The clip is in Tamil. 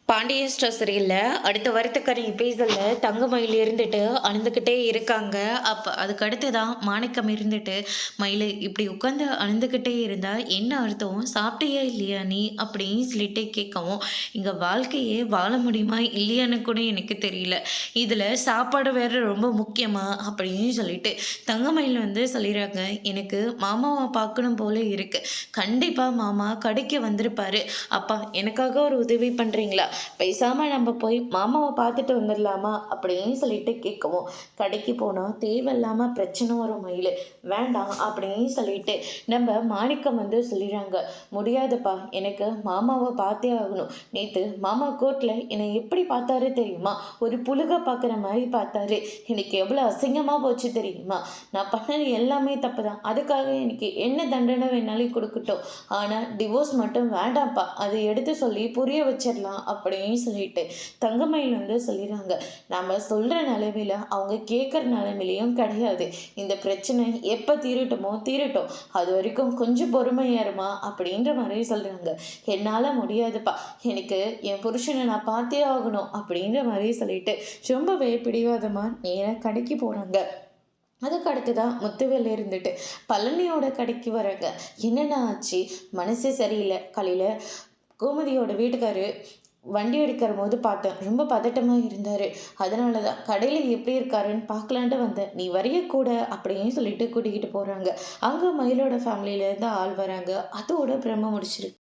பாண்டியன் ஸ்டோர் சரியில்ல. அடுத்த வரத்துக்கான எபிசோட்ல தங்கமயில் இருந்துட்டு அழுந்துக்கிட்டே இருக்காங்க. அதுக்கு அடுத்து தான் மாணிக்கம் இருந்துட்டு, "மயிலு இப்படி உட்காந்து அழுந்துக்கிட்டே இருந்தா என்ன அர்த்தம்? சாப்பிட்டியா இல்லையா நீ?" அப்படின்னு சொல்லிட்டு கேட்கவும், "இங்க வாழ்க்கையே வாழ முடியுமா இல்லையான்னு கூட எனக்கு தெரியல. இதில சாப்பாடு வேற ரொம்ப முக்கியமா?" அப்படின்னு சொல்லிட்டு தங்கமயில் வந்து சொல்லிடுறாங்க. "எனக்கு மாமாவ பார்க்கணும் போல இருக்கு. கண்டிப்பா மாமா கடைக்கு வந்திருப்பாரு. அப்பா எனக்காக ஒரு உதவி பண்றீங்களா? பேசாமல் நம்ம போய் மாமாவை பார்த்துட்டு வந்துடலாமா அப்படின்னு சொல்லிட்டு கேட்கவும், கடைக்கு போனால் தேவையில்லாமல் பிரச்சனை வரும் மயில், வேண்டாம் அப்படின்னு சொல்லிட்டு நம்ம மாணிக்கம் வந்து சொல்லிடுறாங்க. முடியாதுப்பா, எனக்கு மாமாவை பார்த்தே ஆகணும். நேற்று மாமா கோர்ட்டில் என்னை எப்படி பார்த்தாரு தெரியுமா? ஒரு புழுக பார்க்குற மாதிரி பார்த்தாரு. எனக்கு எவ்வளோ அசிங்கமாக போச்சு தெரியுமா? நான் பண்ணது எல்லாமே தப்பு தான். அதுக்காக எனக்கு என்ன தண்டனை வேணாலும் கொடுக்கட்டும். ஆனால் டிவோர்ஸ் மட்டும் வேண்டாம்ப்பா, அதை எடுத்து சொல்லி புரிய வச்சிடலாம் அப்படின்னு சொல்லிட்டு தங்கமயில் வந்து சொல்லிடுறாங்க. நம்ம சொல்கிற நிலைமையில் அவங்க கேட்குற நிலைமையிலையும் கிடையாது. இந்த பிரச்சனை எப்போ தீரட்டுமோ தீரட்டும், அது வரைக்கும் கொஞ்சம் பொறுமையாருமா அப்படின்ற மாதிரி சொல்கிறாங்க. என்னால் முடியாதுப்பா, எனக்கு என் புருஷனை நான் பார்த்தே ஆகணும் அப்படின்ற மாதிரி சொல்லிட்டு ரொம்பவே பிடிவாதமாக நேராக கடைக்கு போகிறாங்க. அதுக்கு அடுத்துதான் முத்துவேல் இருந்துட்டு பழனியோட கடைக்கு வராங்க. என்னென்ன ஆச்சு? மனசே சரியில்லை. காலையில் கோமதியோட வீட்டுக்காரு வண்டி எடுக்கிற போது பார்த்தேன், ரொம்ப பதட்டமாக இருந்தார். அதனால தான் கடையில் எப்படி இருக்காருன்னு பார்க்கலான்ட்டு வந்தேன். நீ வரைய கூட அப்படின்னு சொல்லிட்டு கூட்டிக்கிட்டு போகிறாங்க. அங்கே மயிலோட ஃபேமிலியிலேருந்து ஆள் வராங்க. அதோட பிரம்ம முடிச்சிருக்கு.